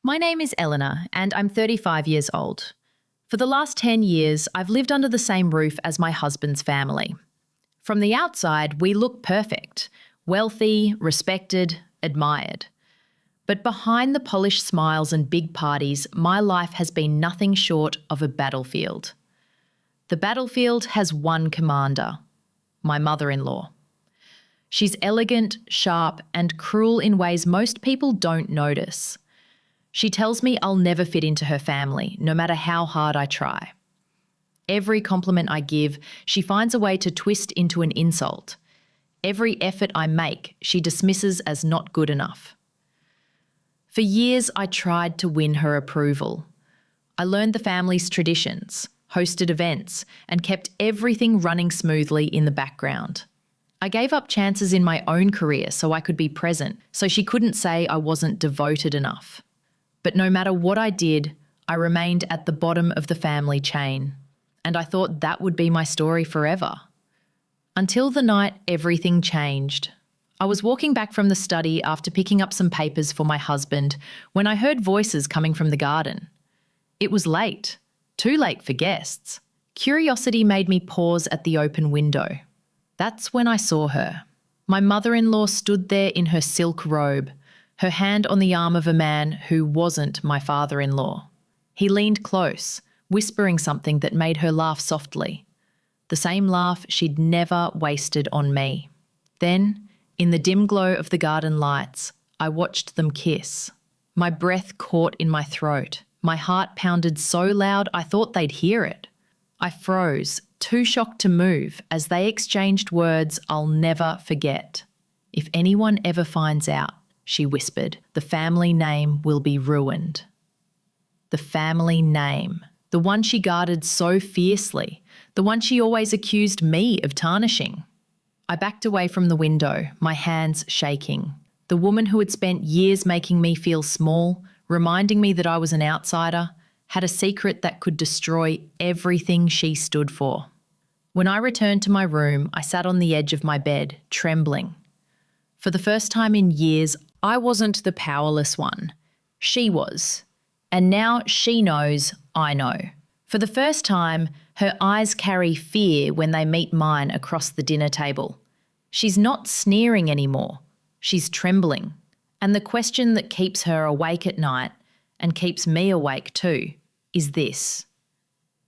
My name is Eleanor, and I'm 35 years old. For the last 10 years, I've lived under the same roof as my husband's family. From the outside, we look perfect, wealthy, respected, admired. But behind the polished smiles and big parties, my life has been nothing short of a battlefield. The battlefield has one commander, my mother-in-law. She's elegant, sharp, and cruel in ways most people don't notice. She tells me I'll never fit into her family, no matter how hard I try. Every compliment I give, she finds a way to twist into an insult. Every effort I make, she dismisses as not good enough. For years, I tried to win her approval. I learned the family's traditions, hosted events, and kept everything running smoothly in the background. I gave up chances in my own career so I could be present, so she couldn't say I wasn't devoted enough. But no matter what I did, I remained at the bottom of the family chain, and I thought that would be my story forever. Until the night everything changed. I was walking back from the study after picking up some papers for my husband when I heard voices coming from the garden. It was late, too late for guests. Curiosity made me pause at the open window. That's when I saw her. My mother-in-law stood there in her silk robe, her hand on the arm of a man who wasn't my father-in-law. He leaned close, whispering something that made her laugh softly. The same laugh she'd never wasted on me. Then, in the dim glow of the garden lights, I watched them kiss. My breath caught in my throat. My heart pounded so loud I thought they'd hear it. I froze, too shocked to move, as they exchanged words I'll never forget. "If anyone ever finds out," she whispered, "the family name will be ruined." The family name. The one she guarded so fiercely. The one she always accused me of tarnishing. I backed away from the window, my hands shaking. The woman who had spent years making me feel small, reminding me that I was an outsider, had a secret that could destroy everything she stood for. When I returned to my room, I sat on the edge of my bed, trembling. For the first time in years, I wasn't the powerless one. She was. And now she knows I know. For the first time, her eyes carry fear when they meet mine across the dinner table. She's not sneering anymore. She's trembling. And the question that keeps her awake at night, and keeps me awake too, is this: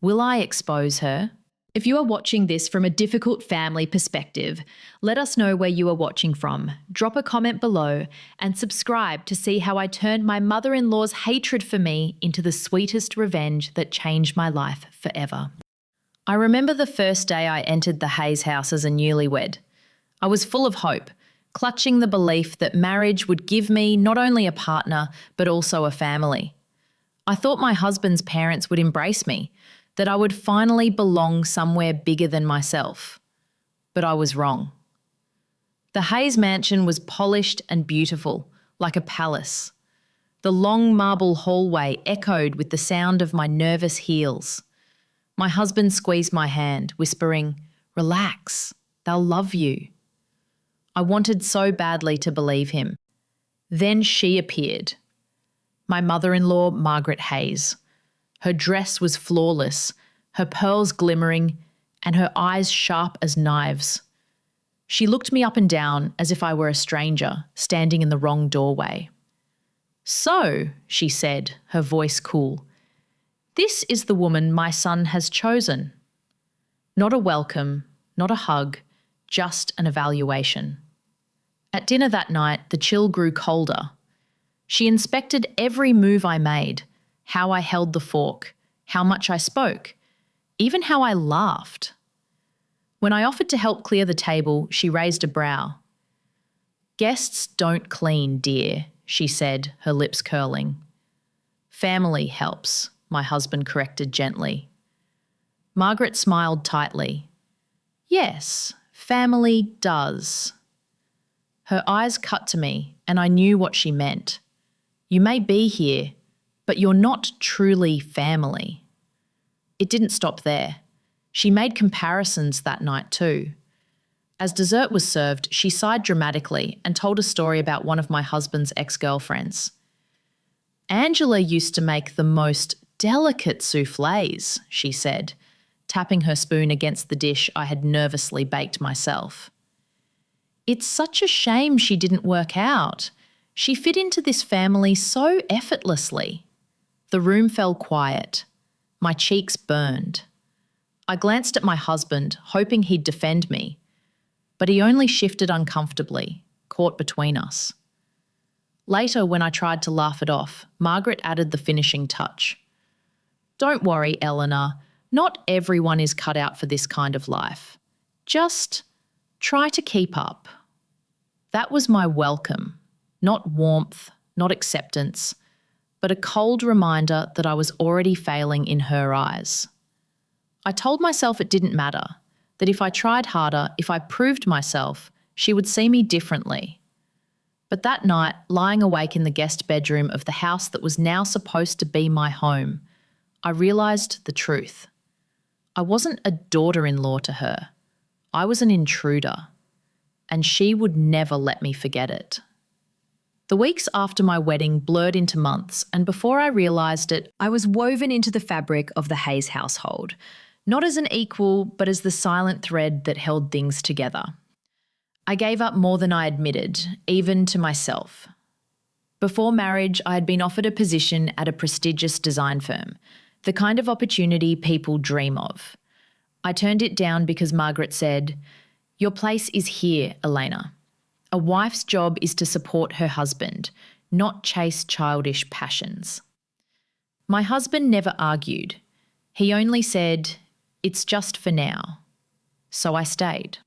will I expose her? If you are watching this from a difficult family perspective, let us know where you are watching from. Drop a comment below and subscribe to see how I turned my mother-in-law's hatred for me into the sweetest revenge that changed my life forever. I remember the first day I entered the Hayes house as a newlywed. I was full of hope, clutching the belief that marriage would give me not only a partner, but also a family. I thought my husband's parents would embrace me, that I would finally belong somewhere bigger than myself. But I was wrong. The Hayes mansion was polished and beautiful, like a palace. The long marble hallway echoed with the sound of my nervous heels. My husband squeezed my hand, whispering, "Relax, they'll love you." I wanted so badly to believe him. Then she appeared. My mother-in-law, Margaret Hayes. Her dress was flawless, her pearls glimmering, and her eyes sharp as knives. She looked me up and down as if I were a stranger, standing in the wrong doorway. "So," she said, her voice cool, "this is the woman my son has chosen." Not a welcome, not a hug, just an evaluation. At dinner that night, the chill grew colder. She inspected every move I made, how I held the fork, how much I spoke, even how I laughed. When I offered to help clear the table, she raised a brow. "Guests don't clean, dear," she said, her lips curling. "Family helps," my husband corrected gently. Margaret smiled tightly. "Yes, family does." Her eyes cut to me, and I knew what she meant. "You may be here, but you're not truly family." It didn't stop there. She made comparisons that night too. As dessert was served, she sighed dramatically and told a story about one of my husband's ex-girlfriends. Angela used to make the most delicate soufflés, she said, tapping her spoon against the dish I had nervously baked myself. It's such a shame she didn't work out. She fit into this family so effortlessly. The room fell quiet. My cheeks burned. I glanced at my husband, hoping he'd defend me, but he only shifted uncomfortably, caught between us. Later, when I tried to laugh it off, Margaret added the finishing touch. Don't worry, Eleanor. Not everyone is cut out for this kind of life. Just try to keep up. That was my welcome. Not warmth, not acceptance, but a cold reminder that I was already failing in her eyes. I told myself it didn't matter, that if I tried harder, if I proved myself, she would see me differently. But that night, lying awake in the guest bedroom of the house that was now supposed to be my home, I realised the truth. I wasn't a daughter-in-law to her. I was an intruder, and she would never let me forget it. The weeks after my wedding blurred into months, and before I realised it, I was woven into the fabric of the Hayes household, not as an equal, but as the silent thread that held things together. I gave up more than I admitted, even to myself. Before marriage, I had been offered a position at a prestigious design firm, the kind of opportunity people dream of. I turned it down because Margaret said, "Your place is here, Elena. A wife's job is to support her husband, not chase childish passions." My husband never argued. He only said, "It's just for now." So I stayed.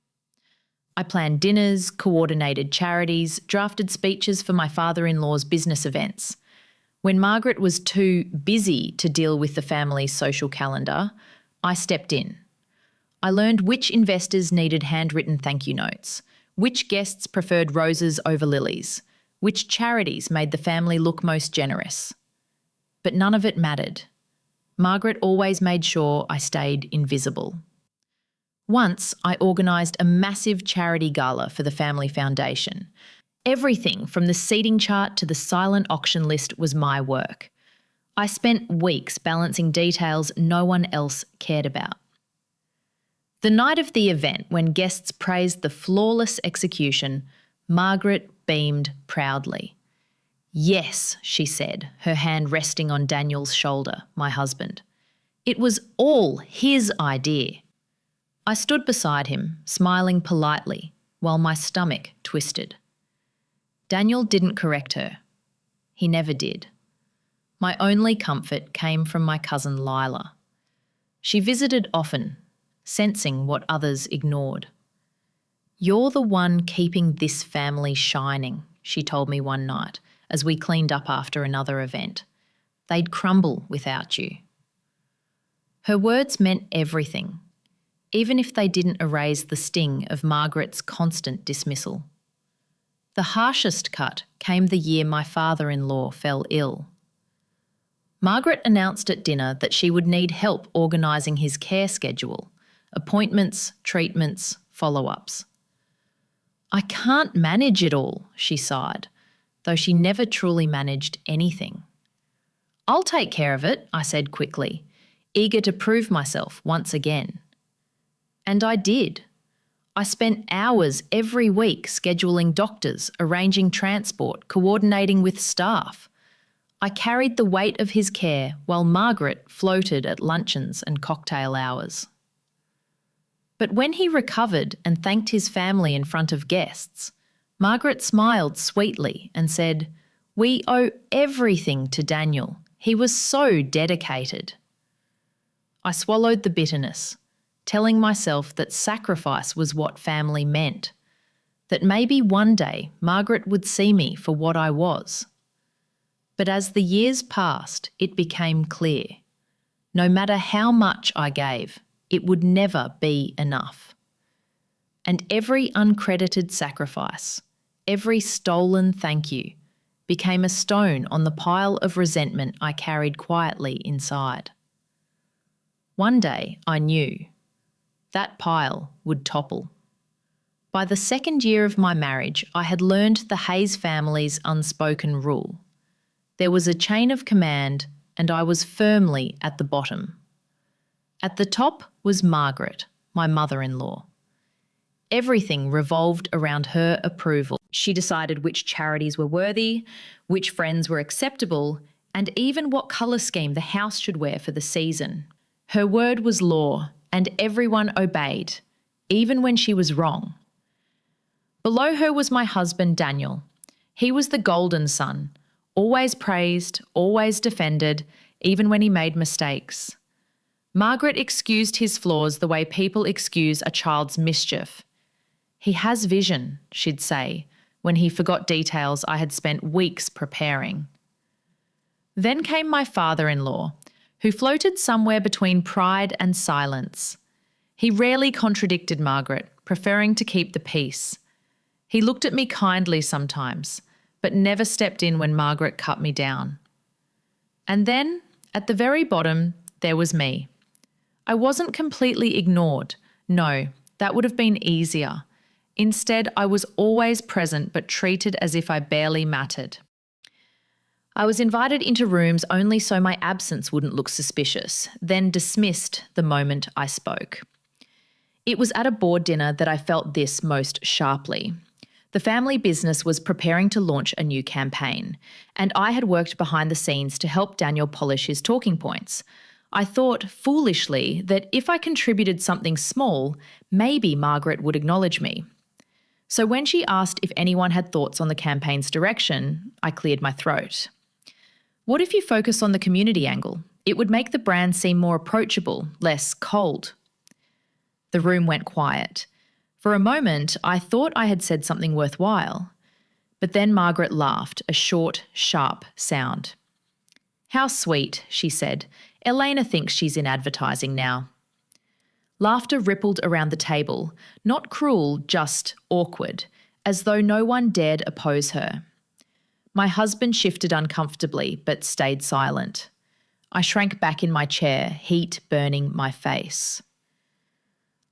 I planned dinners, coordinated charities, drafted speeches for my father-in-law's business events. When Margaret was too busy to deal with the family's social calendar, I stepped in. I learned which investors needed handwritten thank you notes, which guests preferred roses over lilies, which charities made the family look most generous. But none of it mattered. Margaret always made sure I stayed invisible. Once, I organised a massive charity gala for the family foundation. Everything from the seating chart to the silent auction list was my work. I spent weeks balancing details no one else cared about. The night of the event, when guests praised the flawless execution, Margaret beamed proudly. "Yes," she said, her hand resting on Daniel's shoulder, my husband. "It was all his idea." I stood beside him, smiling politely, while my stomach twisted. Daniel didn't correct her. He never did. My only comfort came from my cousin Lila. She visited often, sensing what others ignored. "You're the one keeping this family shining," she told me one night as we cleaned up after another event. "They'd crumble without you." Her words meant everything, even if they didn't erase the sting of Margaret's constant dismissal. The harshest cut came the year my father-in-law fell ill. Margaret announced at dinner that she would need help organising his care schedule, appointments, treatments, follow-ups. "I can't manage it all," she sighed, though she never truly managed anything. "I'll take care of it," I said quickly, eager to prove myself once again. And I did. I spent hours every week scheduling doctors, arranging transport, coordinating with staff. I carried the weight of his care while Margaret floated at luncheons and cocktail hours. But when he recovered and thanked his family in front of guests, Margaret smiled sweetly and said, "We owe everything to Daniel. He was so dedicated." I swallowed the bitterness, telling myself that sacrifice was what family meant, that maybe one day Margaret would see me for what I was. But as the years passed, it became clear. No matter how much I gave, it would never be enough. And every uncredited sacrifice, every stolen thank you, became a stone on the pile of resentment I carried quietly inside. One day I knew that pile would topple. By the second year of my marriage, I had learned the Hayes family's unspoken rule. There was a chain of command, and I was firmly at the bottom. At the top was Margaret, my mother-in-law. Everything revolved around her approval. She decided which charities were worthy, which friends were acceptable, and even what colour scheme the house should wear for the season. Her word was law, and everyone obeyed, even when she was wrong. Below her was my husband, Daniel. He was the golden son, always praised, always defended, even when he made mistakes. Margaret excused his flaws the way people excuse a child's mischief. He has vision, she'd say, when he forgot details I had spent weeks preparing. Then came my father-in-law, who floated somewhere between pride and silence. He rarely contradicted Margaret, preferring to keep the peace. He looked at me kindly sometimes, but never stepped in when Margaret cut me down. And then, at the very bottom, there was me. I wasn't completely ignored. No, that would have been easier. Instead, I was always present but treated as if I barely mattered. I was invited into rooms only so my absence wouldn't look suspicious, then dismissed the moment I spoke. It was at a board dinner that I felt this most sharply. The family business was preparing to launch a new campaign, and I had worked behind the scenes to help Daniel polish his talking points. I thought, foolishly, that if I contributed something small, maybe Margaret would acknowledge me. So when she asked if anyone had thoughts on the campaign's direction, I cleared my throat. What if you focus on the community angle? It would make the brand seem more approachable, less cold. The room went quiet. For a moment, I thought I had said something worthwhile. But then Margaret laughed, a short, sharp sound. "How sweet," she said. "Elena thinks she's in advertising now." Laughter rippled around the table, not cruel, just awkward, as though no one dared oppose her. My husband shifted uncomfortably, but stayed silent. I shrank back in my chair, heat burning my face.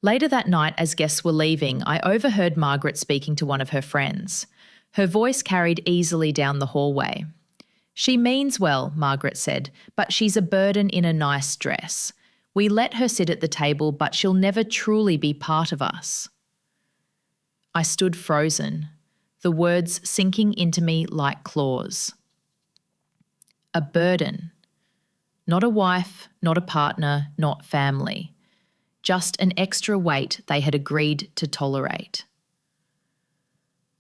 Later that night, as guests were leaving, I overheard Margaret speaking to one of her friends. Her voice carried easily down the hallway. "She means well," Margaret said, "but she's a burden in a nice dress. We let her sit at the table, but she'll never truly be part of us." I stood frozen, the words sinking into me like claws. A burden. Not a wife, not a partner, not family. Just an extra weight they had agreed to tolerate.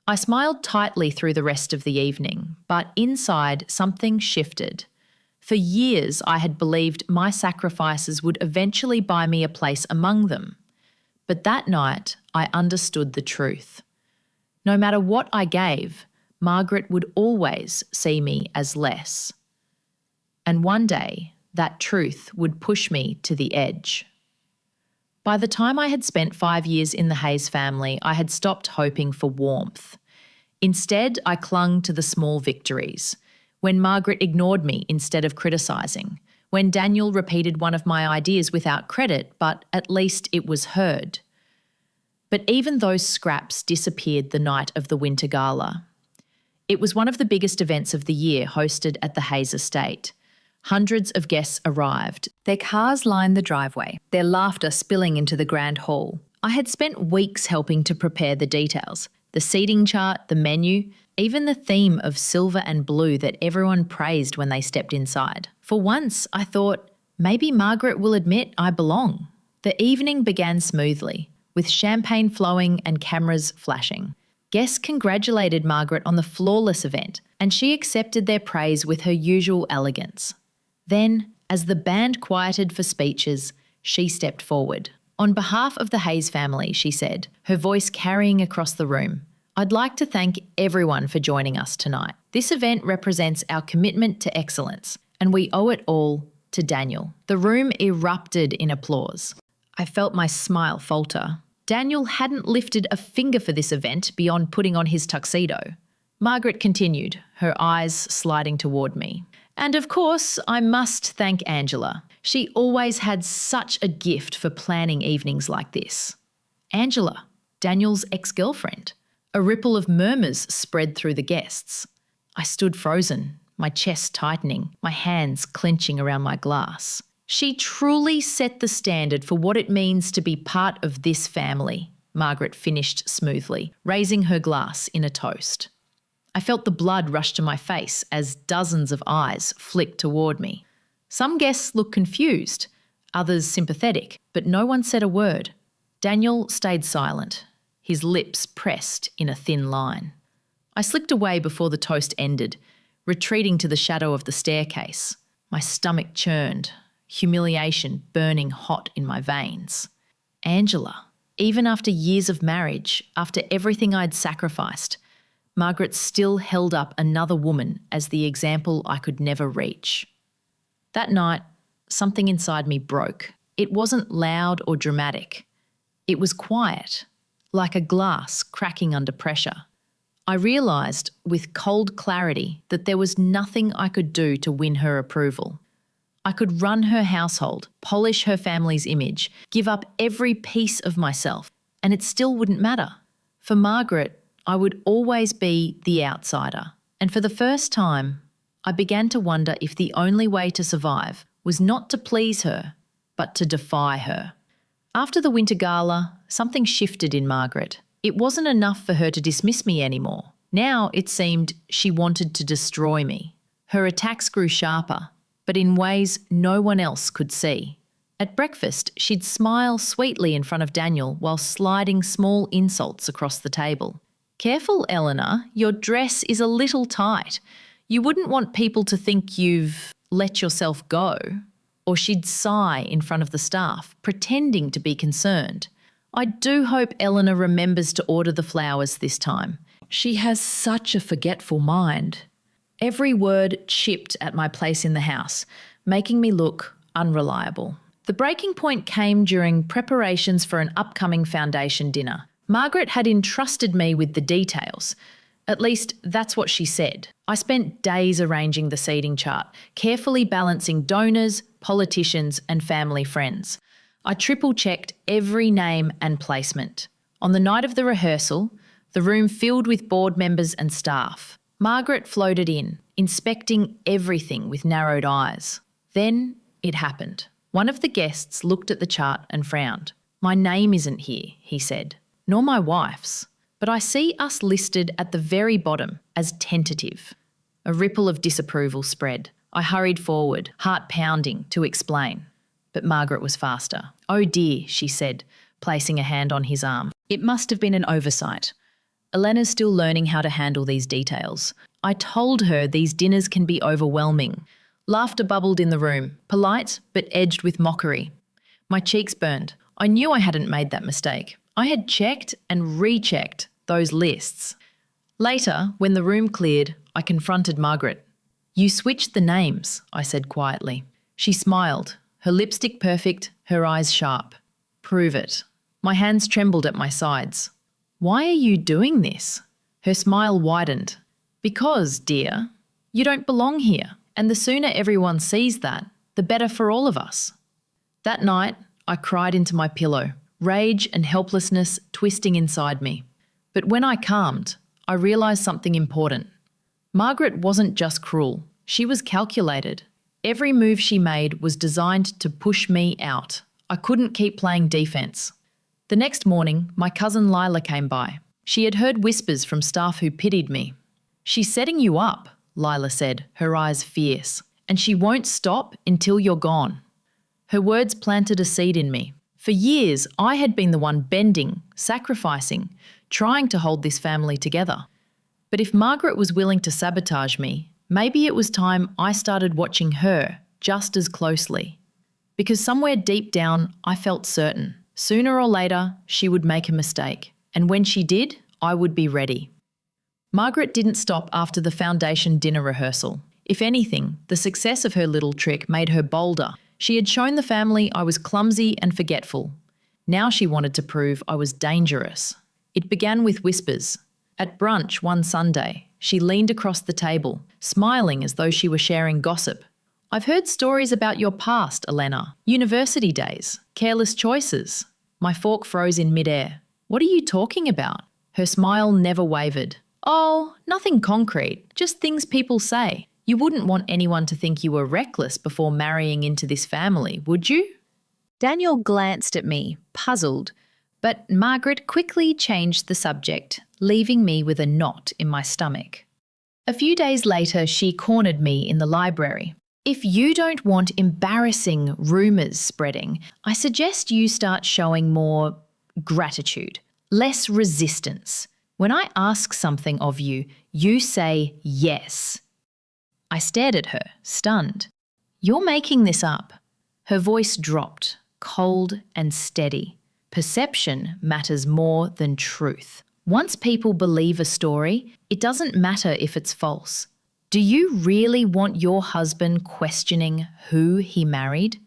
I smiled tightly through the rest of the evening, but inside something shifted. For years I had believed my sacrifices would eventually buy me a place among them. But that night I understood the truth. No matter what I gave, Margaret would always see me as less. And one day that truth would push me to the edge. By the time I had spent 5 years in the Hayes family, I had stopped hoping for warmth. Instead, I clung to the small victories. When Margaret ignored me instead of criticising, when Daniel repeated one of my ideas without credit, but at least it was heard. But even those scraps disappeared the night of the Winter Gala. It was one of the biggest events of the year, hosted at the Hayes estate. Hundreds of guests arrived. Their cars lined the driveway, their laughter spilling into the grand hall. I had spent weeks helping to prepare the details, the seating chart, the menu, even the theme of silver and blue that everyone praised when they stepped inside. For once, I thought, maybe Margaret will admit I belong. The evening began smoothly, with champagne flowing and cameras flashing. Guests congratulated Margaret on the flawless event, and she accepted their praise with her usual elegance. Then, as the band quieted for speeches, she stepped forward. "On behalf of the Hayes family," she said, her voice carrying across the room, "I'd like to thank everyone for joining us tonight. This event represents our commitment to excellence, and we owe it all to Daniel." The room erupted in applause. I felt my smile falter. Daniel hadn't lifted a finger for this event beyond putting on his tuxedo. Margaret continued, her eyes sliding toward me. "And of course, I must thank Angela. She always had such a gift for planning evenings like this." Angela, Daniel's ex-girlfriend. A ripple of murmurs spread through the guests. I stood frozen, my chest tightening, my hands clenching around my glass. She truly set the standard for what it means to be part of this family, Margaret finished smoothly, raising her glass in a toast. I felt the blood rush to my face as dozens of eyes flicked toward me. Some guests looked confused, others sympathetic, but no one said a word. Daniel stayed silent, his lips pressed in a thin line. I slipped away before the toast ended, retreating to the shadow of the staircase. My stomach churned, humiliation burning hot in my veins. Angela, even after years of marriage, after everything I'd sacrificed, Margaret still held up another woman as the example I could never reach. That night, something inside me broke. It wasn't loud or dramatic. It was quiet, like a glass cracking under pressure. I realised with cold clarity that there was nothing I could do to win her approval. I could run her household, polish her family's image, give up every piece of myself, and it still wouldn't matter. For Margaret, I would always be the outsider. And for the first time, I began to wonder if the only way to survive was not to please her, but to defy her. After the winter gala, something shifted in Margaret. It wasn't enough for her to dismiss me anymore. Now it seemed she wanted to destroy me. Her attacks grew sharper, but in ways no one else could see. At breakfast, she'd smile sweetly in front of Daniel while sliding small insults across the table. "Careful, Eleanor, your dress is a little tight. You wouldn't want people to think you've let yourself go." Or she'd sigh in front of the staff, pretending to be concerned. "I do hope Eleanor remembers to order the flowers this time. She has such a forgetful mind." Every word chipped at my place in the house, making me look unreliable. The breaking point came during preparations for an upcoming foundation dinner. Margaret had entrusted me with the details. At least that's what she said. I spent days arranging the seating chart, carefully balancing donors, politicians and family friends. I triple-checked every name and placement. On the night of the rehearsal, the room filled with board members and staff. Margaret floated in, inspecting everything with narrowed eyes. Then it happened. One of the guests looked at the chart and frowned. "My name isn't here," he said, "nor my wife's, but I see us listed at the very bottom as tentative." A ripple of disapproval spread. I hurried forward, heart pounding, to explain. But Margaret was faster. "Oh dear," she said, placing a hand on his arm. "It must have been an oversight. Elena's still learning how to handle these details. I told her these dinners can be overwhelming." Laughter bubbled in the room, polite but edged with mockery. My cheeks burned. I knew I hadn't made that mistake. I had checked and rechecked those lists. Later, when the room cleared, I confronted Margaret. "You switched the names," I said quietly. She smiled, her lipstick perfect, her eyes sharp. "Prove it." My hands trembled at my sides. "Why are you doing this?" Her smile widened. "Because, dear, you don't belong here, and the sooner everyone sees that, the better for all of us." That night, I cried into my pillow, rage and helplessness twisting inside me. But when I calmed, I realised something important. Margaret wasn't just cruel, she was calculated. Every move she made was designed to push me out. I couldn't keep playing defence. The next morning, my cousin Lila came by. She had heard whispers from staff who pitied me. "She's setting you up," Lila said, her eyes fierce, "and she won't stop until you're gone." Her words planted a seed in me. For years, I had been the one bending, sacrificing, trying to hold this family together. But if Margaret was willing to sabotage me, maybe it was time I started watching her just as closely. Because somewhere deep down, I felt certain. Sooner or later, she would make a mistake. And when she did, I would be ready. Margaret didn't stop after the foundation dinner rehearsal. If anything, the success of her little trick made her bolder. She had shown the family I was clumsy and forgetful. Now she wanted to prove I was dangerous. It began with whispers. At brunch one Sunday, she leaned across the table, smiling as though she were sharing gossip. "I've heard stories about your past, Elena. University days, careless choices." My fork froze in midair. "What are you talking about?" Her smile never wavered. "Oh, nothing concrete, just things people say. You wouldn't want anyone to think you were reckless before marrying into this family, would you? Daniel glanced at me, puzzled, but Margaret quickly changed the subject, leaving me with a knot in my stomach. A few days later, she cornered me in the library. If you don't want embarrassing rumours spreading, I suggest you start showing more gratitude, less resistance. When I ask something of you, you say yes. I stared at her, stunned. You're making this up. Her voice dropped, cold and steady. Perception matters more than truth. Once people believe a story, it doesn't matter if it's false. Do you really want your husband questioning who he married?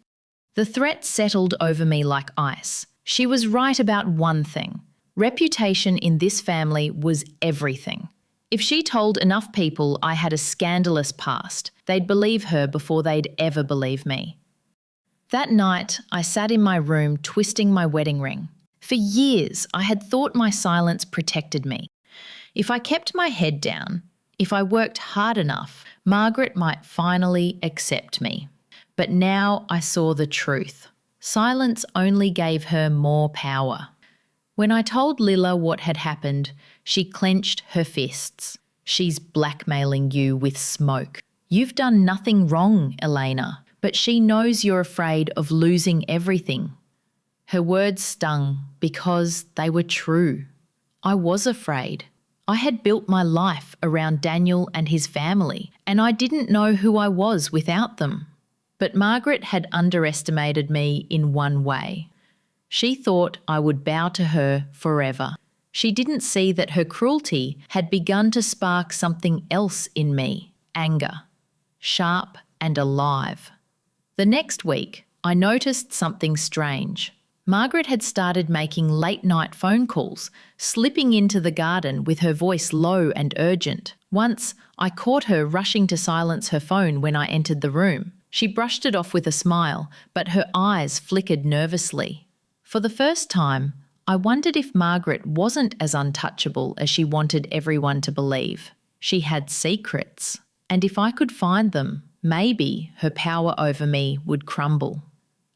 The threat settled over me like ice. She was right about one thing. Reputation in this family was everything. If she told enough people I had a scandalous past, they'd believe her before they'd ever believe me. That night, I sat in my room twisting my wedding ring. For years, I had thought my silence protected me. If I kept my head down, if I worked hard enough, Margaret might finally accept me. But now I saw the truth. Silence only gave her more power. When I told Lila what had happened, she clenched her fists. She's blackmailing you with smoke. You've done nothing wrong, Elena, but she knows you're afraid of losing everything. Her words stung because they were true. I was afraid. I had built my life around Daniel and his family, and I didn't know who I was without them. But Margaret had underestimated me in one way. She thought I would bow to her forever. She didn't see that her cruelty had begun to spark something else in me, anger, sharp and alive. The next week, I noticed something strange. Margaret had started making late-night phone calls, slipping into the garden with her voice low and urgent. Once, I caught her rushing to silence her phone when I entered the room. She brushed it off with a smile, but her eyes flickered nervously. For the first time, I wondered if Margaret wasn't as untouchable as she wanted everyone to believe. She had secrets, and if I could find them, maybe her power over me would crumble.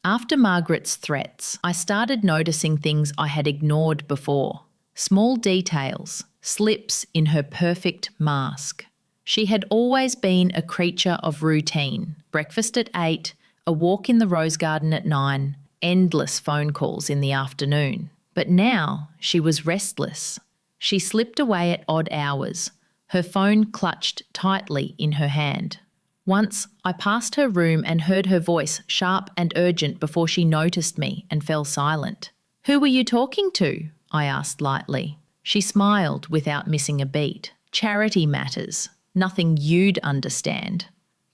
After Margaret's threats, I started noticing things I had ignored before. Small details, slips in her perfect mask. She had always been a creature of routine. Breakfast at 8, a walk in the rose garden at 9, endless phone calls in the afternoon. But now she was restless. She slipped away at odd hours, her phone clutched tightly in her hand. Once, I passed her room and heard her voice sharp and urgent before she noticed me and fell silent. "Who were you talking to?" I asked lightly. She smiled without missing a beat. "Charity matters, nothing you'd understand."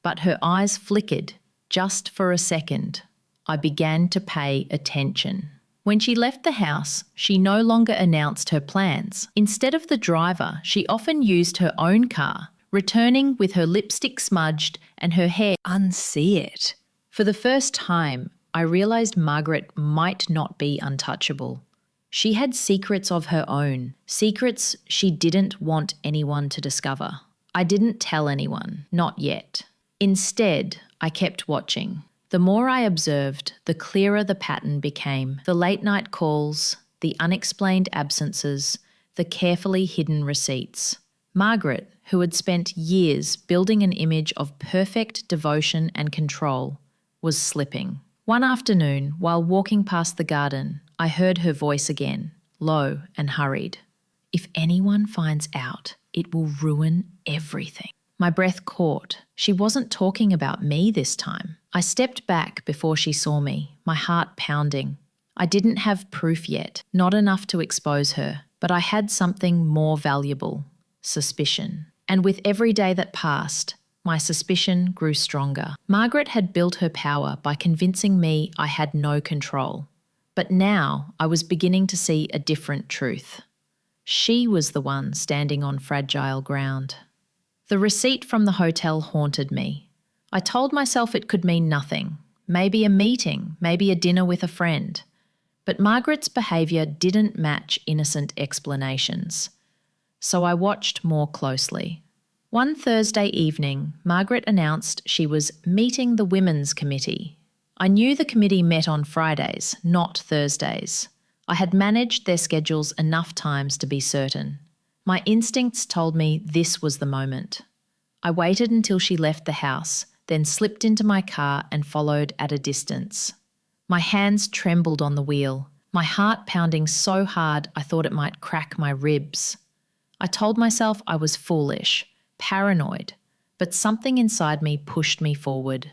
But her eyes flickered, just for a second. I began to pay attention. When she left the house, she no longer announced her plans. Instead of the driver, she often used her own car, returning with her lipstick smudged and her hair unsee it. For the first time, I realised Margaret might not be untouchable. She had secrets of her own, secrets she didn't want anyone to discover. I didn't tell anyone, not yet. Instead, I kept watching. The more I observed, the clearer the pattern became. The late-night calls, the unexplained absences, the carefully hidden receipts. Margaret, who had spent years building an image of perfect devotion and control, was slipping. One afternoon, while walking past the garden, I heard her voice again, low and hurried. "If anyone finds out, it will ruin everything." My breath caught. She wasn't talking about me this time. I stepped back before she saw me, my heart pounding. I didn't have proof yet, not enough to expose her, but I had something more valuable: suspicion. And with every day that passed, my suspicion grew stronger. Margaret had built her power by convincing me I had no control. But now I was beginning to see a different truth. She was the one standing on fragile ground. The receipt from the hotel haunted me. I told myself it could mean nothing. Maybe a meeting, maybe a dinner with a friend. But Margaret's behaviour didn't match innocent explanations. So I watched more closely. One Thursday evening, Margaret announced she was meeting the Women's Committee. I knew the committee met on Fridays, not Thursdays. I had managed their schedules enough times to be certain. My instincts told me this was the moment. I waited until she left the house, then slipped into my car and followed at a distance. My hands trembled on the wheel, my heart pounding so hard I thought it might crack my ribs. I told myself I was foolish, paranoid, but something inside me pushed me forward.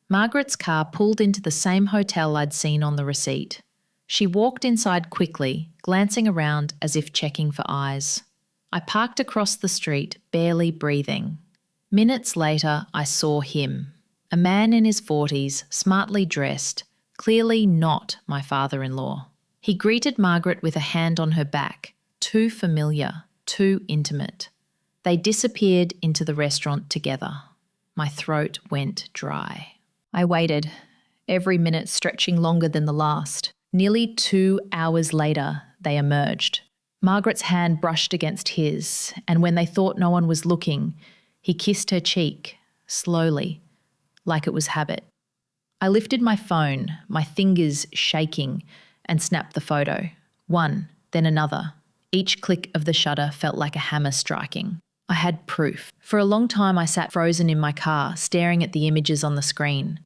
Margaret's car pulled into the same hotel I'd seen on the receipt. She walked inside quickly, glancing around as if checking for eyes. I parked across the street, barely breathing. Minutes later, I saw him. A man in his 40s, smartly dressed, clearly not my father-in-law. He greeted Margaret with a hand on her back, too familiar, too intimate. They disappeared into the restaurant together. My throat went dry. I waited, every minute stretching longer than the last. Nearly 2 hours later, they emerged. Margaret's hand brushed against his, and when they thought no one was looking, he kissed her cheek, slowly, like it was habit. I lifted my phone, my fingers shaking, and snapped the photo. One, then another. Each click of the shutter felt like a hammer striking. I had proof. For a long time I sat frozen in my car, staring at the images on the screen.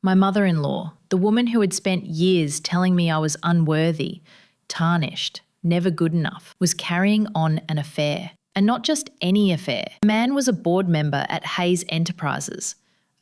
My mother-in-law, the woman who had spent years telling me I was unworthy, tarnished, never good enough, was carrying on an affair. And not just any affair. The man was a board member at Hayes Enterprises,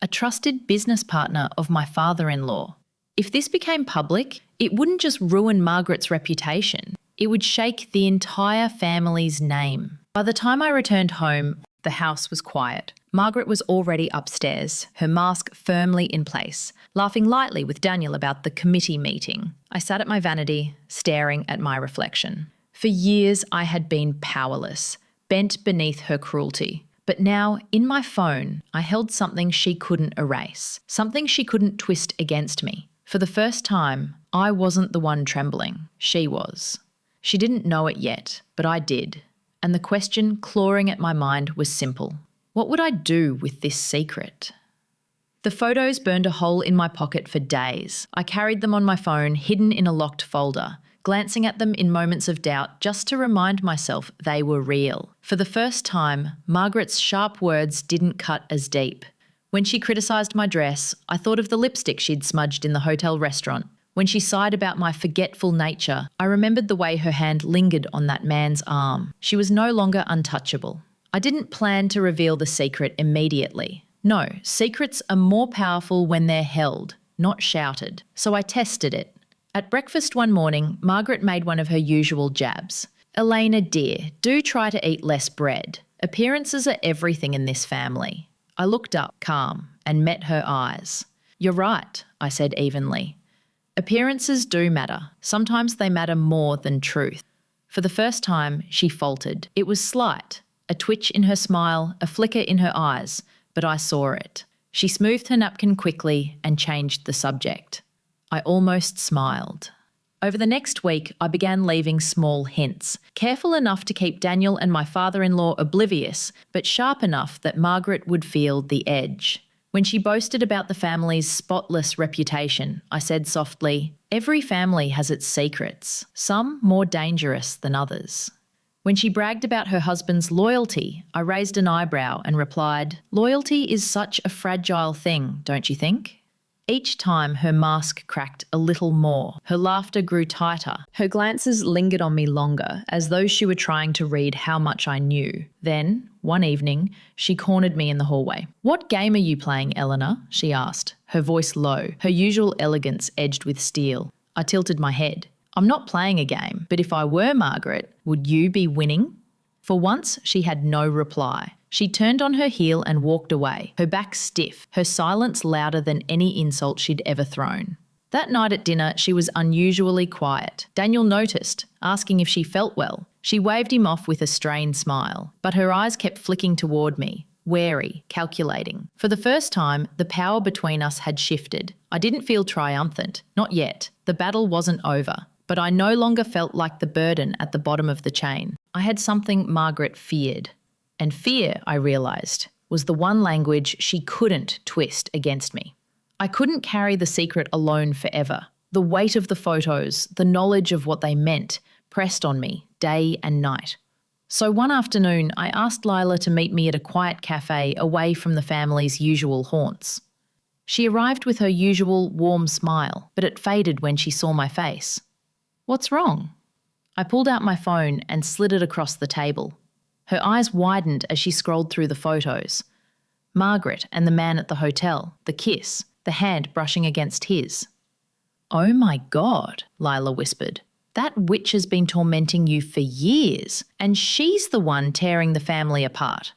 a trusted business partner of my father-in-law. If this became public, it wouldn't just ruin Margaret's reputation, it would shake the entire family's name. By the time I returned home, the house was quiet. Margaret was already upstairs, her mask firmly in place, laughing lightly with Daniel about the committee meeting. I sat at my vanity, staring at my reflection. For years I had been powerless, bent beneath her cruelty. But now, in my phone, I held something she couldn't erase, something she couldn't twist against me. For the first time, I wasn't the one trembling. She was. She didn't know it yet, but I did. And the question clawing at my mind was simple. What would I do with this secret? The photos burned a hole in my pocket for days. I carried them on my phone, hidden in a locked folder, glancing at them in moments of doubt just to remind myself they were real. For the first time, Margaret's sharp words didn't cut as deep. When she criticised my dress, I thought of the lipstick she'd smudged in the hotel restaurant. When she sighed about my forgetful nature, I remembered the way her hand lingered on that man's arm. She was no longer untouchable. I didn't plan to reveal the secret immediately. No, secrets are more powerful when they're held, not shouted. So I tested it. At breakfast one morning, Margaret made one of her usual jabs. "Elena, dear, do try to eat less bread. Appearances are everything in this family." I looked up, calm, and met her eyes. "You're right," I said evenly. "Appearances do matter. Sometimes they matter more than truth." For the first time, she faltered. It was slight, a twitch in her smile, a flicker in her eyes, but I saw it. She smoothed her napkin quickly and changed the subject. I almost smiled. Over the next week, I began leaving small hints, careful enough to keep Daniel and my father-in-law oblivious, but sharp enough that Margaret would feel the edge. When she boasted about the family's spotless reputation, I said softly, "Every family has its secrets, some more dangerous than others." When she bragged about her husband's loyalty, I raised an eyebrow and replied, "Loyalty is such a fragile thing, don't you think?" Each time her mask cracked a little more, her laughter grew tighter, her glances lingered on me longer, as though she were trying to read how much I knew. Then, one evening, she cornered me in the hallway. "What game are you playing, Eleanor?" she asked, her voice low, her usual elegance edged with steel. I tilted my head. "I'm not playing a game, but if I were Margaret, would you be winning?" For once, she had no reply. She turned on her heel and walked away, her back stiff, her silence louder than any insult she'd ever thrown. That night at dinner, she was unusually quiet. Daniel noticed, asking if she felt well. She waved him off with a strained smile, but her eyes kept flicking toward me, wary, calculating. For the first time, the power between us had shifted. I didn't feel triumphant, not yet. The battle wasn't over, but I no longer felt like the burden at the bottom of the chain. I had something Margaret feared. And fear, I realised, was the one language she couldn't twist against me. I couldn't carry the secret alone forever. The weight of the photos, the knowledge of what they meant, pressed on me day and night. So one afternoon, I asked Lila to meet me at a quiet cafe away from the family's usual haunts. She arrived with her usual warm smile, but it faded when she saw my face. "What's wrong?" I pulled out my phone and slid it across the table. Her eyes widened as she scrolled through the photos. Margaret and the man at the hotel, the kiss, the hand brushing against his. "Oh my God," Lila whispered. "That witch has been tormenting you for years, and she's the one tearing the family apart."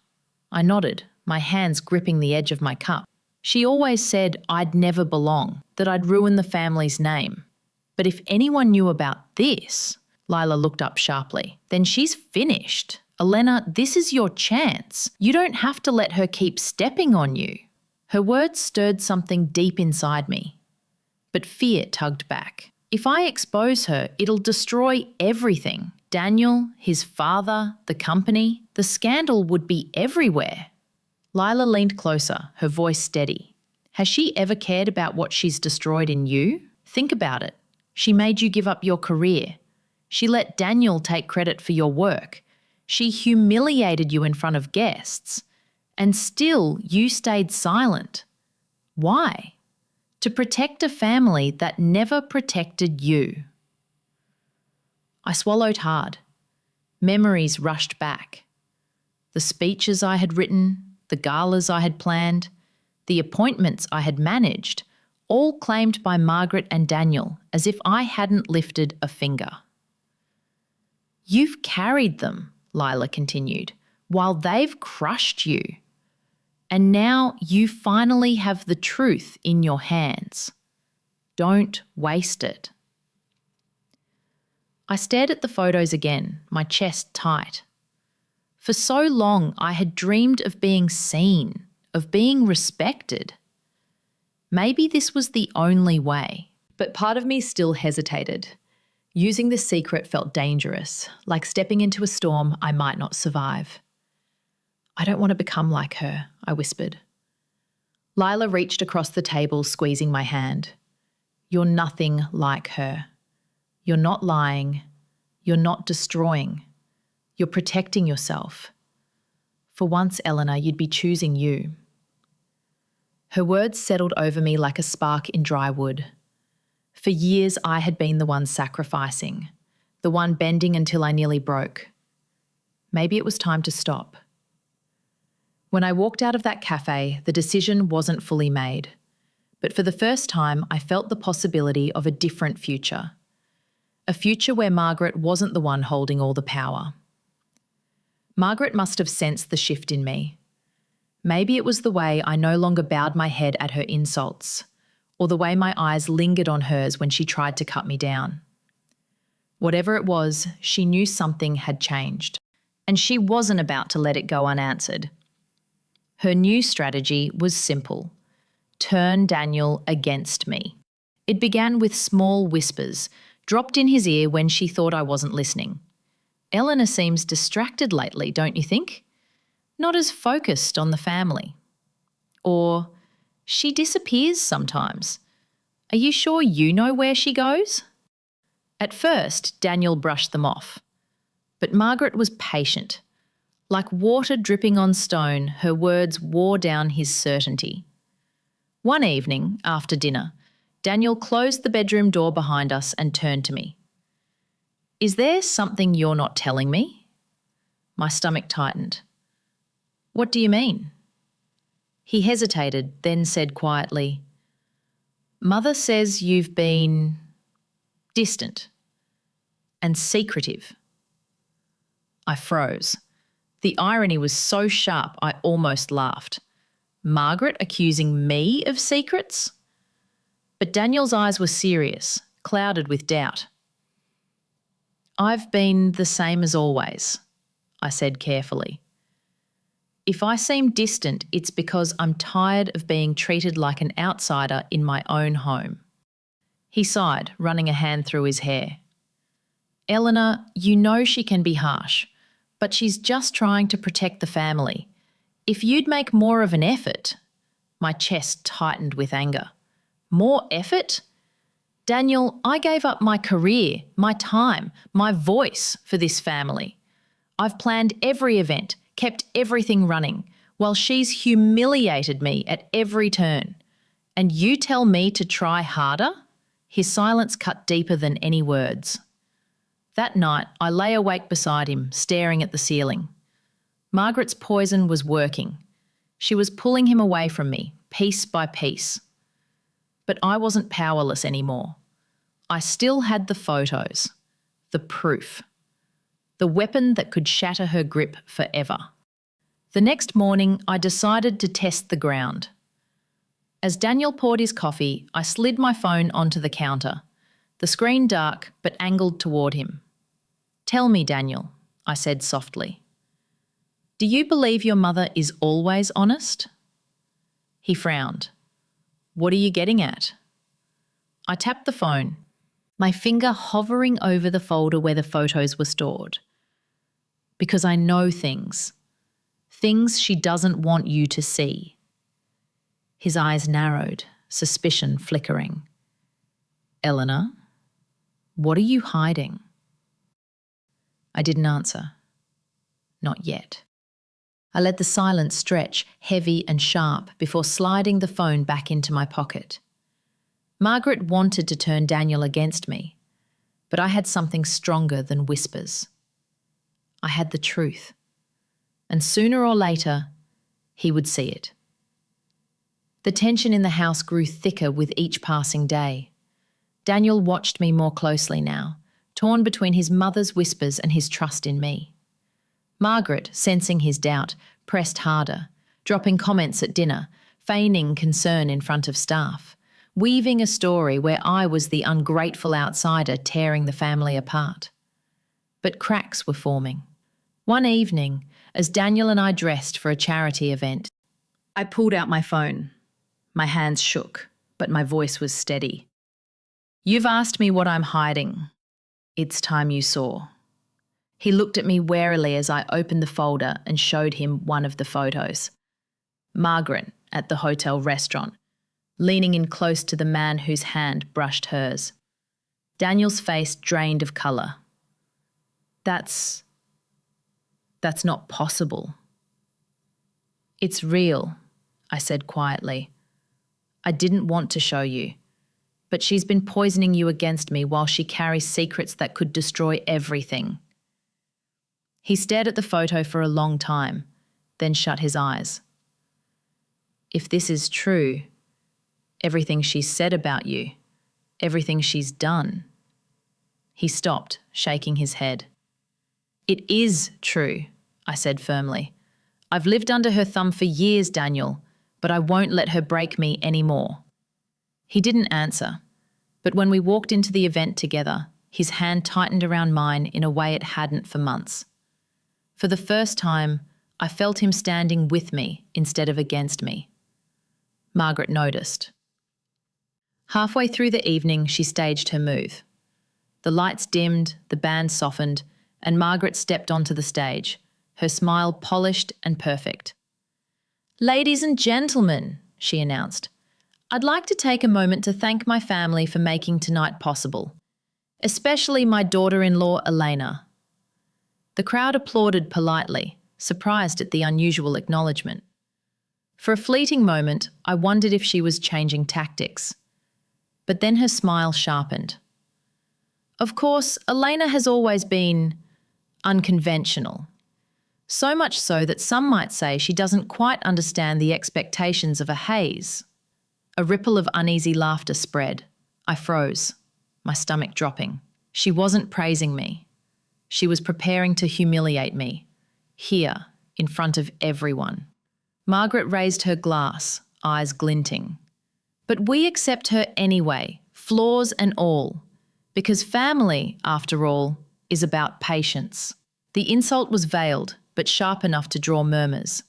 I nodded, my hands gripping the edge of my cup. She always said I'd never belong, that I'd ruin the family's name. But if anyone knew about this, Lila looked up sharply, then she's finished. Elena, this is your chance. You don't have to let her keep stepping on you. Her words stirred something deep inside me. But fear tugged back. If I expose her, it'll destroy everything. Daniel, his father, the company. The scandal would be everywhere. Lila leaned closer, her voice steady. Has she ever cared about what she's destroyed in you? Think about it. She made you give up your career. She let Daniel take credit for your work. She humiliated you in front of guests. And still you stayed silent. Why? To protect a family that never protected you. I swallowed hard. Memories rushed back. The speeches I had written, the galas I had planned, the appointments I had managed, all claimed by Margaret and Daniel as if I hadn't lifted a finger. You've carried them, Lila continued, while they've crushed you. And now you finally have the truth in your hands. Don't waste it. I stared at the photos again, my chest tight. For so long I had dreamed of being seen, of being respected. Maybe this was the only way. But part of me still hesitated. Using this secret felt dangerous, like stepping into a storm I might not survive. I don't want to become like her, I whispered. Lila reached across the table, squeezing my hand. You're nothing like her. You're not lying. You're not destroying. You're protecting yourself. For once, Eleanor, you'd be choosing you. Her words settled over me like a spark in dry wood. For years, I had been the one sacrificing, the one bending until I nearly broke. Maybe it was time to stop. When I walked out of that cafe, the decision wasn't fully made. But for the first time, I felt the possibility of a different future. A future where Margaret wasn't the one holding all the power. Margaret must have sensed the shift in me. Maybe it was the way I no longer bowed my head at her insults, or the way my eyes lingered on hers when she tried to cut me down. Whatever it was, she knew something had changed, and she wasn't about to let it go unanswered. Her new strategy was simple: turn Daniel against me. It began with small whispers, dropped in his ear when she thought I wasn't listening. Eleanor seems distracted lately, don't you think? Not as focused on the family. Or, she disappears sometimes. Are you sure you know where she goes? At first, Daniel brushed them off. But Margaret was patient. Like water dripping on stone, her words wore down his certainty. One evening, after dinner, Daniel closed the bedroom door behind us and turned to me. Is there something you're not telling me? My stomach tightened. What do you mean? He hesitated, then said quietly, Mother says you've been distant and secretive. I froze. The irony was so sharp I almost laughed. Margaret accusing me of secrets? But Daniel's eyes were serious, clouded with doubt. I've been the same as always, I said carefully. If I seem distant, it's because I'm tired of being treated like an outsider in my own home. He sighed, running a hand through his hair. Eleanor, you know she can be harsh, But she's just trying to protect the family. If you'd make more of an effort. My chest tightened with anger. More effort? Daniel, I gave up my career, my time, my voice for this family. I've planned every event, kept everything running, while she's humiliated me at every turn. And you tell me to try harder? His silence cut deeper than any words. That night, I lay awake beside him, staring at the ceiling. Margaret's poison was working. She was pulling him away from me, piece by piece. But I wasn't powerless anymore. I still had the photos, the proof, the weapon that could shatter her grip forever. The next morning, I decided to test the ground. As Daniel poured his coffee, I slid my phone onto the counter, the screen dark but angled toward him. Tell me, Daniel, I said softly. Do you believe your mother is always honest? He frowned. What are you getting at? I tapped the phone, my finger hovering over the folder where the photos were stored. Because I know things she doesn't want you to see. His eyes narrowed, suspicion flickering. Eleanor, what are you hiding? I didn't answer. Not yet. I let the silence stretch, heavy and sharp, before sliding the phone back into my pocket. Margaret wanted to turn Daniel against me, but I had something stronger than whispers. I had the truth, and sooner or later, he would see it. The tension in the house grew thicker with each passing day. Daniel watched me more closely now, torn between his mother's whispers and his trust in me. Margaret, sensing his doubt, pressed harder, dropping comments at dinner, feigning concern in front of staff, weaving a story where I was the ungrateful outsider tearing the family apart. But cracks were forming. One evening, as Daniel and I dressed for a charity event, I pulled out my phone. My hands shook, but my voice was steady. You've asked me what I'm hiding. It's time you saw. He looked at me warily as I opened the folder and showed him one of the photos. Margaret at the hotel restaurant, leaning in close to the man whose hand brushed hers. Daniel's face drained of colour. That's not possible. It's real, I said quietly. I didn't want to show you, but she's been poisoning you against me while she carries secrets that could destroy everything. He stared at the photo for a long time, then shut his eyes. If this is true, everything she's said about you, everything she's done. He stopped, shaking his head. It is true, I said firmly. I've lived under her thumb for years, Daniel, but I won't let her break me anymore. He didn't answer, but when we walked into the event together, his hand tightened around mine in a way it hadn't for months. For the first time, I felt him standing with me instead of against me. Margaret noticed. Halfway through the evening, she staged her move. The lights dimmed, the band softened, and Margaret stepped onto the stage, her smile polished and perfect. Ladies and gentlemen, she announced, I'd like to take a moment to thank my family for making tonight possible, especially my daughter-in-law, Elena. The crowd applauded politely, surprised at the unusual acknowledgement. For a fleeting moment, I wondered if she was changing tactics. But then her smile sharpened. Of course, Elena has always been unconventional. So much so that some might say she doesn't quite understand the expectations of a haze. A ripple of uneasy laughter spread. I froze, my stomach dropping. She wasn't praising me. She was preparing to humiliate me, here, in front of everyone. Margaret raised her glass, eyes glinting. But we accept her anyway, flaws and all, because family, after all, is about patience. The insult was veiled, but sharp enough to draw murmurs.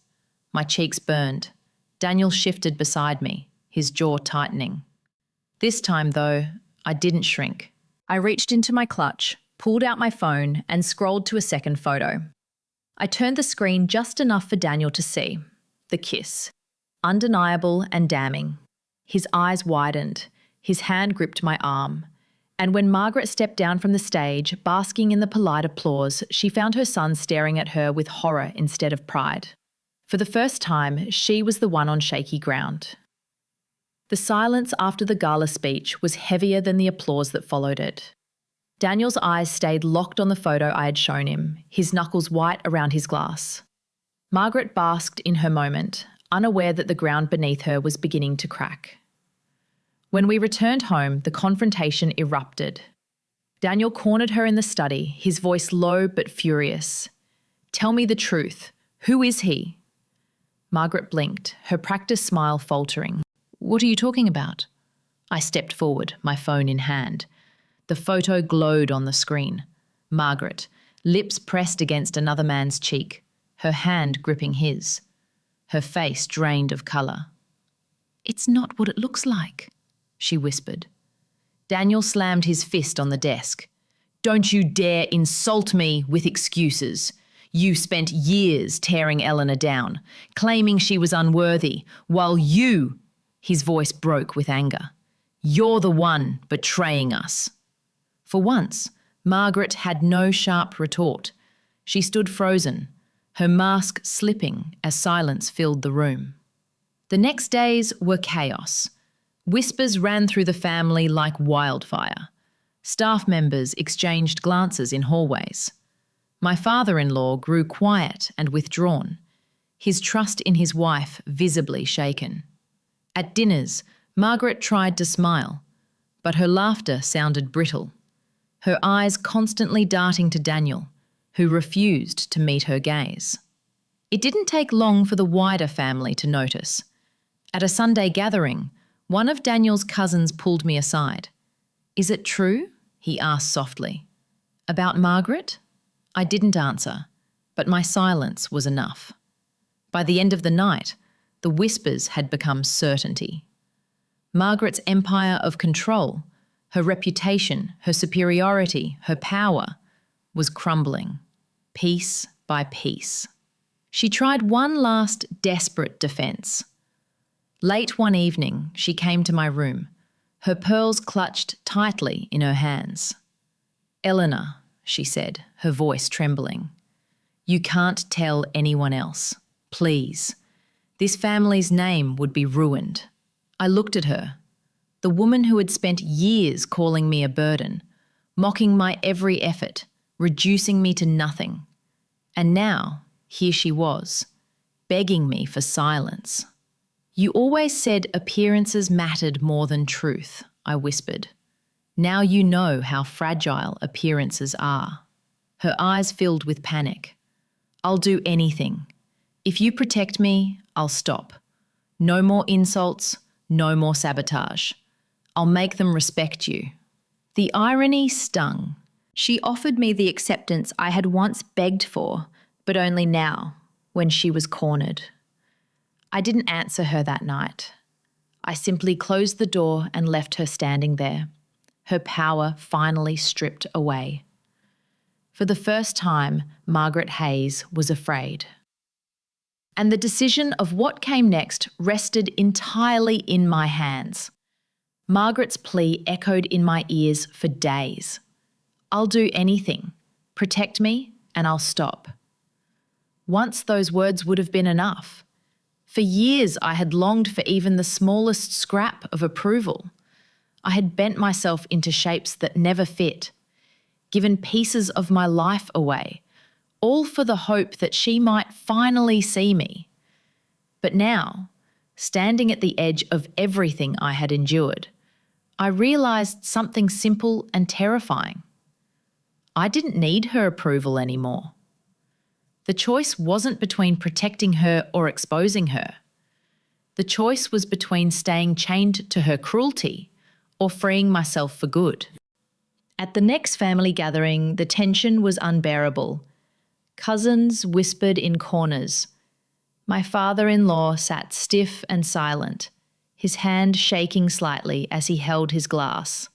My cheeks burned. Daniel shifted beside me, his jaw tightening. This time, though, I didn't shrink. I reached into my clutch, pulled out my phone, and scrolled to a second photo. I turned the screen just enough for Daniel to see. The kiss. Undeniable and damning. His eyes widened. His hand gripped my arm. And when Margaret stepped down from the stage, basking in the polite applause, she found her son staring at her with horror instead of pride. For the first time, she was the one on shaky ground. The silence after the gala speech was heavier than the applause that followed it. Daniel's eyes stayed locked on the photo I had shown him, his knuckles white around his glass. Margaret basked in her moment, unaware that the ground beneath her was beginning to crack. When we returned home, the confrontation erupted. Daniel cornered her in the study, his voice low but furious. "Tell me the truth. Who is he?" Margaret blinked, her practiced smile faltering. "What are you talking about?" I stepped forward, my phone in hand. The photo glowed on the screen. Margaret, lips pressed against another man's cheek, her hand gripping his. Her face drained of colour. "It's not what it looks like," she whispered. Daniel slammed his fist on the desk. "Don't you dare insult me with excuses. You spent years tearing Eleanor down, claiming she was unworthy, while you—" his voice broke with anger. "You're the one betraying us." For once, Margaret had no sharp retort. She stood frozen, her mask slipping as silence filled the room. The next days were chaos. Whispers ran through the family like wildfire. Staff members exchanged glances in hallways. My father-in-law grew quiet and withdrawn, his trust in his wife visibly shaken. At dinners, Margaret tried to smile, but her laughter sounded brittle, her eyes constantly darting to Daniel, who refused to meet her gaze. It didn't take long for the wider family to notice. At a Sunday gathering, one of Daniel's cousins pulled me aside. "Is it true?" he asked softly. "About Margaret?" I didn't answer, but my silence was enough. By the end of the night, the whispers had become certainty. Margaret's empire of control, her reputation, her superiority, her power, was crumbling, piece by piece. She tried one last desperate defence. Late one evening, she came to my room, her pearls clutched tightly in her hands. "Eleanor," she said, her voice trembling, "you can't tell anyone else. Please. This family's name would be ruined." I looked at her, the woman who had spent years calling me a burden, mocking my every effort, reducing me to nothing. And now, here she was, begging me for silence. "You always said appearances mattered more than truth," I whispered. "Now you know how fragile appearances are." Her eyes filled with panic. "I'll do anything. If you protect me, I'll stop. No more insults, no more sabotage. I'll make them respect you." The irony stung. She offered me the acceptance I had once begged for, but only now, when she was cornered. I didn't answer her that night. I simply closed the door and left her standing there, her power finally stripped away. For the first time, Margaret Hayes was afraid. And the decision of what came next rested entirely in my hands. Margaret's plea echoed in my ears for days. "I'll do anything. Protect me and I'll stop." Once those words would have been enough. For years I had longed for even the smallest scrap of approval. I had bent myself into shapes that never fit, given pieces of my life away, all for the hope that she might finally see me. But now, standing at the edge of everything I had endured, I realised something simple and terrifying. I didn't need her approval anymore. The choice wasn't between protecting her or exposing her. The choice was between staying chained to her cruelty or freeing myself for good. At the next family gathering, the tension was unbearable. Cousins whispered in corners. My father-in-law sat stiff and silent, his hand shaking slightly as he held his glass.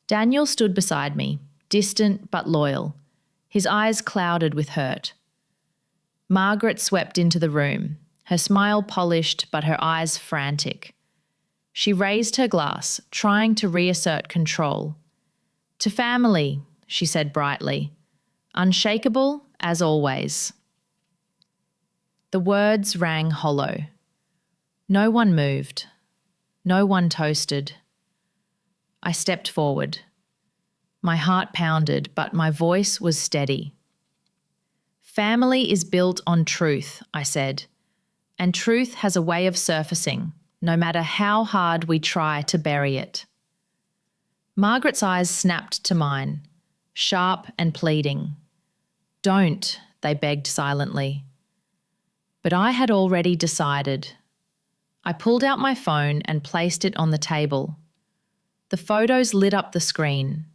Daniel stood beside me, distant but loyal, his eyes clouded with hurt. Margaret swept into the room, her smile polished but her eyes frantic. She raised her glass, trying to reassert control. "To family," she said brightly. "Unshakable as always." The words rang hollow. No one moved. No one toasted. I stepped forward. My heart pounded, but my voice was steady. "Family is built on truth," I said, "and truth has a way of surfacing, no matter how hard we try to bury it." Margaret's eyes snapped to mine, sharp and pleading. "Don't," they begged silently. But I had already decided. I pulled out my phone and placed it on the table. The photos lit up the screen.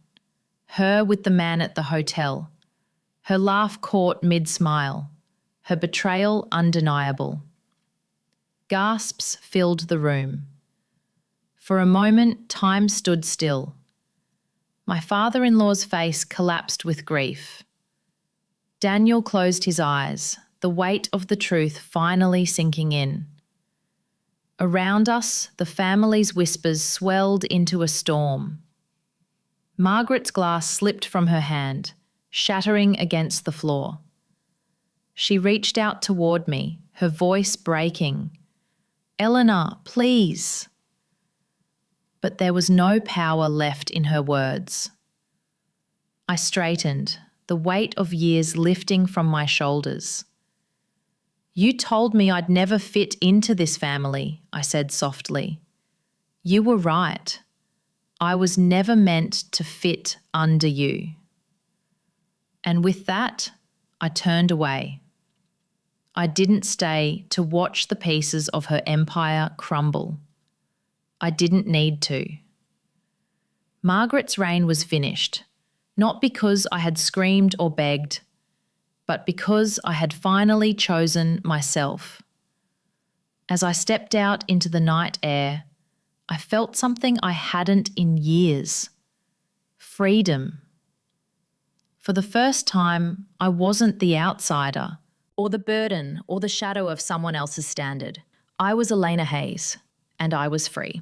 Her with the man at the hotel. Her laugh caught mid-smile. Her betrayal undeniable. Gasps filled the room. For a moment, time stood still. My father-in-law's face collapsed with grief. Daniel closed his eyes, the weight of the truth finally sinking in. Around us, the family's whispers swelled into a storm. Margaret's glass slipped from her hand, shattering against the floor. She reached out toward me, her voice breaking. "Eleanor, please." But there was no power left in her words. I straightened, the weight of years lifting from my shoulders. "You told me I'd never fit into this family," I said softly. "You were right. I was never meant to fit under you." And with that, I turned away. I didn't stay to watch the pieces of her empire crumble. I didn't need to. Margaret's reign was finished, not because I had screamed or begged, but because I had finally chosen myself. As I stepped out into the night air, I felt something I hadn't in years. Freedom. For the first time, I wasn't the outsider, or the burden or the shadow of someone else's standard. I was Elena Hayes, and I was free.